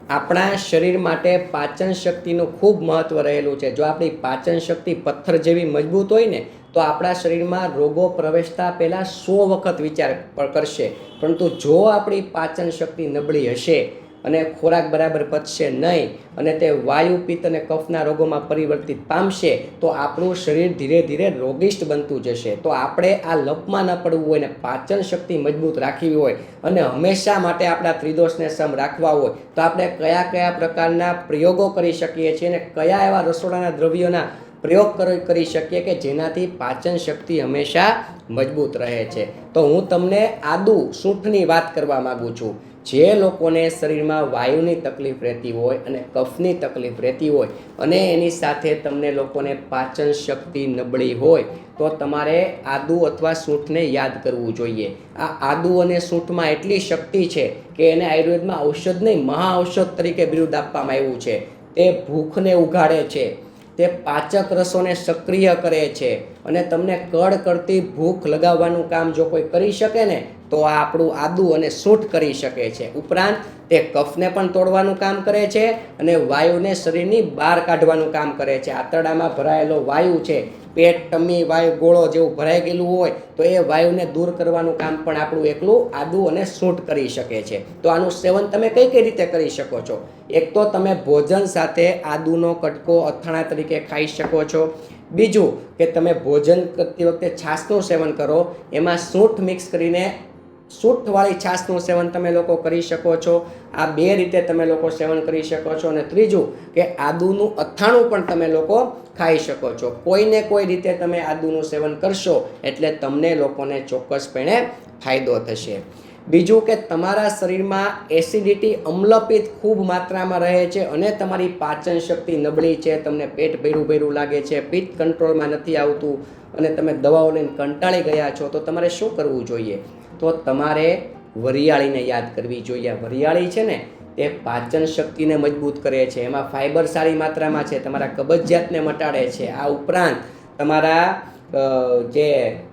આપણા શરીર માટે પાચન શક્તિનું ખૂબ મહત્ત્વ રહેલું છે. જો આપણી પાચન શક્તિ પથ્થર જેવી મજબૂત હોય ને તો આપણા શરીરમાં રોગો પ્રવેશતા પહેલાં 100 વખત વિચાર કરશે. પરંતુ જો આપણી પાચન શક્તિ નબળી હશે અને ખોરાક બરાબર પચશે નહીં અને તે વાયુ, પિત્ત અને કફના રોગોમાં પરિવર્તિત પામશે તો આપણું શરીર ધીરે ધીરે રોગિષ્ટ બનતું જશે. તો આપણે આ લપમાં ન પડવું હોય ને પાચન શક્તિ મજબૂત રાખવી હોય અને હંમેશા માટે આપણા ત્રિદોષને સમ રાખવા હોય તો આપણે કયા કયા પ્રકારના પ્રયોગો કરી શકીએ છીએ અને કયા એવા રસોડાના દ્રવ્યોના પ્રયોગ કરી શકીએ કે જેનાથી પાચન શક્તિ હંમેશા મજબૂત રહે છે. તો હું તમને આદુ, સૂંઠની વાત કરવા માગું છું. જે લોકોને શરીરમાં વાયુની તકલીફ રહેતી હોય અને કફની તકલીફ રહેતી હોય અને એની સાથે તમને લોકોને પાચન શક્તિ નબળી હોય તો તમારે આદુ અથવા સૂંઠને યાદ કરવું જોઈએ. આ આદુ અને સૂંઠમાં એટલી શક્તિ છે કે એને આયુર્વેદમાં ઔષધ નહીં, મહાઔષધ તરીકે બિરુદ આપવામાં આવ્યું છે. તે ભૂખને ઉઘાડે છે, તે પાચક રસોને સક્રિય કરે છે અને તમને કડકડતી ભૂખ લગાવવાનું કામ જો કોઈ કરી શકે ને તો આ આપણું આદુ અને સૂંઠ કરી શકે છે. ઉપરાંત તે કફને પણ તોડવાનું કામ કરે છે અને વાયુને શરીરની બહાર કાઢવાનું કામ કરે છે. આંતરડામાં ભરાયેલો વાયુ છે, પેટ, ટમી, વાયુ ગોળો જેવું ભરાઈ ગયેલું હોય તો એ વાયુને દૂર કરવાનું કામ પણ આપણું એકલું આદુ અને સૂંઠ કરી શકે છે. તો આનું સેવન તમે કઈ કઈ રીતે કરી શકો છો? એક તો તમે ભોજન સાથે આદુનો કટકો અથાણા તરીકે ખાઈ શકો છો. બીજું કે તમે ભોજન કરતી વખતે છાશનું સેવન કરો, એમાં સૂંઠ મિક્સ કરીને સૂંઠવાળી છાશનું સેવન તમે લોકો કરી શકો છો. આ બે રીતે તમે લોકો સેવન કરી શકો છો. અને ત્રીજું કે આદુનું અથાણું પણ તમે લોકો ખાઈ શકો છો. કોઈને કોઈ રીતે તમે આદુનું સેવન કરશો એટલે તમને લોકોને ચોક્કસપણે ફાયદો થશે. બીજું કે તમારા શરીરમાં એસિડિટી, અમ્લપિત્ત ખૂબ માત્રામાં રહે છે અને તમારી પાચન શક્તિ નબળી છે, તમને પેટ ભેરું ભેરું લાગે છે, પિત્ત કંટ્રોલમાં નથી આવતું અને તમે દવાઓ લઈને કંટાળી ગયા છો તો તમારે શું કરવું જોઈએ? તો તમારે વરિયાળીને યાદ કરવી જોઈએ. વરિયાળી છે ને તે પાચન શક્તિને મજબૂત કરે છે, એમાં ફાઇબર સારી માત્રામાં છે, તમારા કબજિયાતને મટાડે છે. આ ઉપરાંત તમારા જે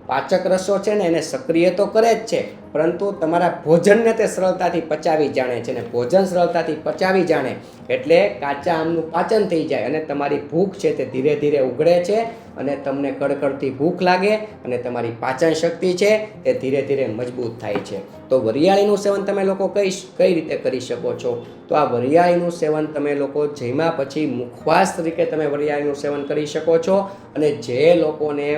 પાચક રસો છે ને એને સક્રિય તો કરે જ છે પરંતુ તમારા ભોજનને તે સરળતાથી પચાવી જાણે છે. અને ભોજન સરળતાથી પચાવી જાણે એટલે કાચા આમનું પાચન થઈ જાય અને તમારી ભૂખ છે તે ધીરે ધીરે ઉઘડે છે અને તમને કડકડતી ભૂખ લાગે અને તમારી પાચન શક્તિ છે તે ધીરે ધીરે મજબૂત થાય છે. તો વરિયાળીનું સેવન તમે લોકો કઈ રીતે કરી શકો છો? તો આ વરિયાળીનું સેવન તમે લોકો જમ્યા પછી મુખવાસ તરીકે તમે વરિયાળીનું સેવન કરી શકો છો. અને જે લોકોને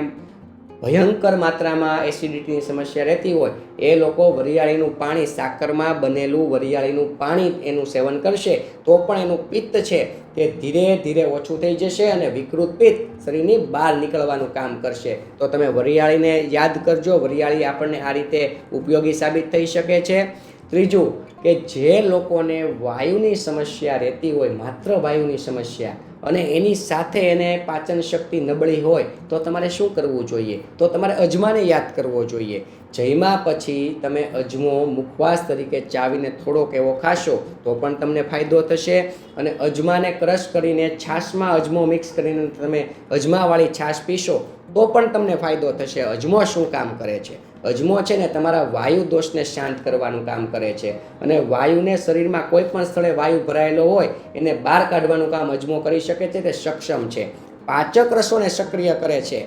ભયંકર માત્રામાં એસિડિટીની સમસ્યા રહેતી હોય એ લોકો વરિયાળીનું પાણી, સાકરમાં બનેલું વરિયાળીનું પાણી એનું સેવન કરશે તો પણ એનું પિત્ત છે તે ધીરે ધીરે ઓછું થઈ જશે અને વિકૃત પિત્ત શરીરની બહાર નીકળવાનું કામ કરશે. તો તમે વરિયાળીને યાદ કરજો. વરિયાળી આપણને આ રીતે ઉપયોગી સાબિત થઈ શકે છે. ત્રીજું કે જે લોકોને વાયુની સમસ્યા રહેતી હોય, માત્ર વાયુની સમસ્યા, અને એની સાથે એને પાચન શક્તિ નબળી હોય તો તમારે શું કરવું જોઈએ? તો તમારે અજમાને યાદ કરવો જોઈએ. જમ્યા પછી તમે અજમો મુખવાસ તરીકે ચાવીને થોડોક એવો ખાશો તો પણ તમને ફાયદો થશે. અને અજમાને ક્રશ કરીને છાશમાં અજમો મિક્સ કરીને તમે અજમાવાળી છાશ પીશો તો પણ તમને ફાયદો થશે. અજમો શું કામ કરે છે? અજમો છે ને તમારા વાયુ દોષને શાંત કરવાનું કામ કરે છે અને વાયુને શરીરમાં કોઈ પણ સ્થળે વાયુ ભરાયેલો હોય એને બહાર કાઢવાનું કામ અજમો કરી શકે છે. તે સક્ષમ છે. પાચક રસોને સક્રિય કરે છે,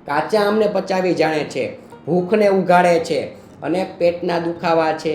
કાચા આમને પચાવી જાણે છે, ભૂખને ઉઘાડે છે અને પેટના દુખાવા છે,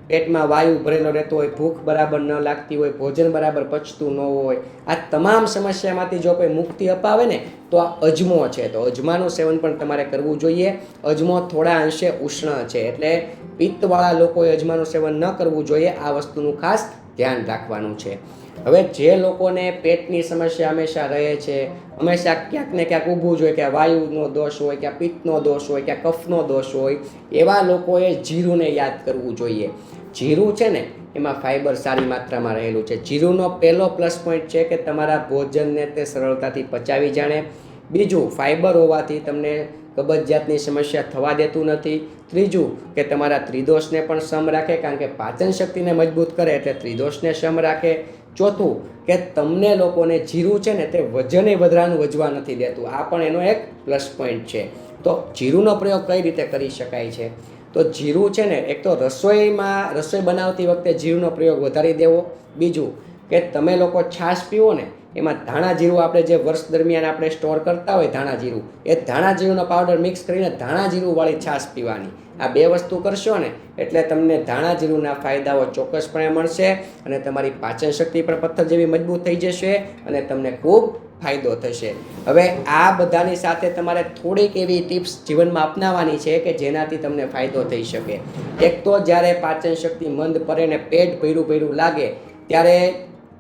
પેટમાં વાયુ ભરેલો રહેતો હોય, ભૂખ બરાબર ન લાગતી હોય, ભોજન બરાબર પચતું ન હોય, આ તમામ સમસ્યામાંથી જો કોઈ મુક્તિ અપાવે ને તો આ અજમો છે. તો અજમાનું સેવન પણ તમારે કરવું જોઈએ. અજમો થોડા અંશે ઉષ્ણ છે એટલે પિત્તવાળા લોકોએ અજમાનું સેવન ન કરવું જોઈએ. આ વસ્તુનું ખાસ ધ્યાન રાખવાનું છે. હવે જે લોકોને પેટની સમસ્યા હંમેશા રહે છે, હંમેશા ક્યાંક ને ક્યાંક ઊભું જોઈએ કે વાયુનો દોષ હોય, કે પિત્તનો દોષ હોય, કે કફનો દોષ હોય, એવા લોકોએ જીરુંને યાદ કરવું જોઈએ. જીરું છે ને એમાં ફાઇબર સારી માત્રામાં રહેલું છે. જીરુંનો પહેલો પ્લસ પોઈન્ટ છે કે તમારા ભોજનને તે સરળતાથી પચાવી જાણે. બીજું, ફાઇબર હોવાથી તમને કબજિયાતની સમસ્યા થવા દેતું નથી. ત્રીજું કે તમારા ત્રિદોષને પણ સમ રાખે કારણ કે પાચન શક્તિને મજબૂત કરે એટલે ત્રિદોષને સમ રાખે. ચોથું કે તમને લોકોને જીરું છે ને તે વજને વધવાનું વજવા નથી દેતું. આ પણ એનો એક પ્લસ પોઈન્ટ છે. તો જીરુંનો પ્રયોગ કઈ રીતે કરી શકાય છે? તો જીરું છે ને એક તો રસોઈ બનાવતી વખતે જીરુંનો પ્રયોગ વધારી દેવો. બીજું કે તમે લોકો છાશ પીવો ને એમાં ધાણા જીરું આપણે જે વર્ષ દરમિયાન આપણે સ્ટોર કરતા હોય ધાણા જીરું, એ ધાણા જીરુંનો પાવડર મિક્સ કરીને ધાણા જીરુંવાળી છાશ પીવાની. આ બે વસ્તુ કરશો ને એટલે તમને ધાણા જીરુંના ફાયદાઓ ચોક્કસપણે મળશે અને તમારી પાચન શક્તિ પણ પથ્થર જેવી મજબૂત થઈ જશે અને તમને ખૂબ ફાયદો થશે. હવે આ બધાની સાથે તમારે થોડીક એવી ટિપ્સ જીવનમાં અપનાવવાની છે કે જેનાથી તમને ફાયદો થઈ શકે. એક તો જ્યારે પાચન શક્તિ મંદ પડે ને પેટ ભર્યું લાગે ત્યારે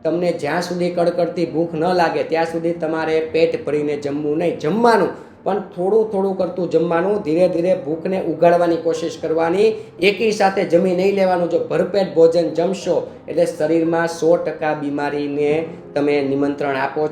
તમને જ્યાં સુધી કડકડતી ભૂખ ન લાગે ત્યાં સુધી તમારે પેટ ભરીને જમવું નહીં. જમવાનું પણ થોડું કરતું જમવાનું, ધીરે ધીરે ભૂખને ઉગાડવાની કોશિશ કરવાની. એકી સાથે જમી નહીં લેવાનું. જો ભરપેટ ભોજન જમશો એટલે શરીરમાં 100% બીમારીને તમે નિમંત્રણ આપો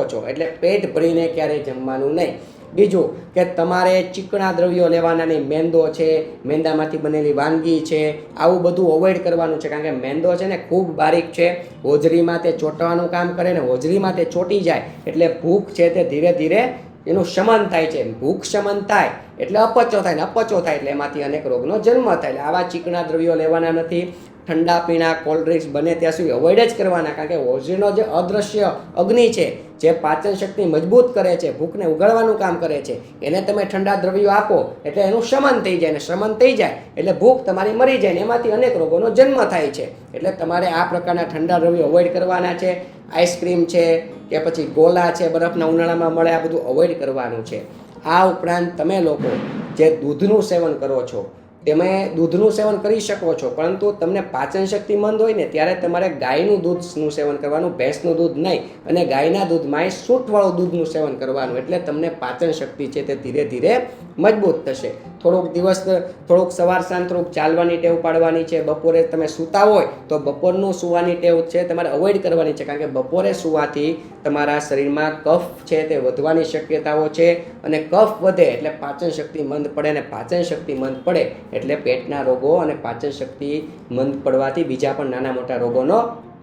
છો. એટલે પેટ ભરીને ક્યારેય જમવાનું નહીં. બીજું કે તમારે ચીકણા દ્રવ્યો લેવાના નહીં. મેંદો છે, મેંદામાંથી બનેલી વાનગી છે, આવું બધું અવોઇડ કરવાનું છે. કારણ કે મેંદો છે ને ખૂબ બારીક છે, હોજરીમાં તે ચોંટવાનું કામ કરે ને હોજરીમાં તે ચોંટી જાય એટલે ભૂખ છે તે ધીરે ધીરે એનું શમન થાય છે. ભૂખ શમન થાય એટલે અપચો થાય ને અપચો થાય એટલે એમાંથી અનેક રોગનો જન્મ થાય. એટલે આવા ચીકણા દ્રવ્યો લેવાના નથી. ઠંડા પીણા, કોલ્ડ ડ્રિંક્સ બને ત્યાં સુધી અવોઇડ જ કરવાના. કારણ કે હોજરીનો જે અદૃશ્ય અગ્નિ છે જે પાચન શક્તિ મજબૂત કરે છે, ભૂખને ઉગાડવાનું કામ કરે છે, એને તમે ઠંડા દ્રવ્યો આપો એટલે એનું શમન થઈ જાય. ને શમન થઈ જાય એટલે ભૂખ તમારી મરી જાય ને એમાંથી અનેક રોગોનો જન્મ થાય છે. એટલે તમારે આ પ્રકારના ઠંડા દ્રવ્યો અવોઇડ કરવાના છે. આઈસ્ક્રીમ છે કે પછી ગોલા છે, બરફના ઉનાળામાં મળે, આ બધું અવોઇડ કરવાનું છે. આ ઉપરાંત તમે લોકો જે દૂધનું સેવન કરો છો તમે દૂધનું સેવન કરી શકો છો, પરંતુ તમને પાચન શક્તિ મંદ હોય ને ત્યારે તમારે ગાયનું દૂધનું સેવન કરવાનું, ભેંસનું દૂધ નહીં. અને ગાયના દૂધમાં સૂંઠવાળું દૂધનું સેવન કરવાનું. એટલે તમને પાચન શક્તિ છે તે ધીરે ધીરે મજબૂત થશે. થોડુંક સવાર સાંજ થોડુંક ચાલવાની ટેવ પાડવાની છે. બપોરે તમે સૂતા હોય તો બપોરનું સૂવાની ટેવ છે તમારે અવોઇડ કરવાની છે. કારણ કે બપોરે સૂવાથી તમારા શરીરમાં કફ છે તે વધવાની શક્યતાઓ છે અને કફ વધે એટલે પાચન શક્તિ મંદ પડે અને પાચન શક્તિ મંદ પડે એટલે પેટના રોગો અને પાચન શક્તિ મંદ પડવાથી બીજા પણ નાના મોટા રોગોનો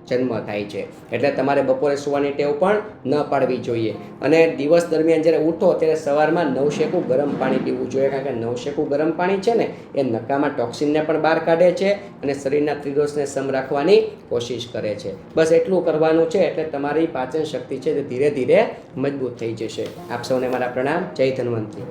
જન્મ થાય છે. એટલે તમારે બપોરે સૂવાની ટેવ પણ ન પાડવી જોઈએ. અને દિવસ દરમિયાન જ્યારે ઉઠો ત્યારે સવારમાં નવશેકું ગરમ પાણી પીવું જોઈએ. કારણ કે નવશેકું ગરમ પાણી છે ને એ નકામાં ટોક્સિનને પણ બહાર કાઢે છે અને શરીરના ત્રિદોષને સમ રાખવાની કોશિશ કરે છે. બસ એટલું કરવાનું છે એટલે તમારી પાચન શક્તિ છે તે ધીરે ધીરે મજબૂત થઈ જશે. આપ સૌને મારા પ્રણામ. જય ધન્વંતરી.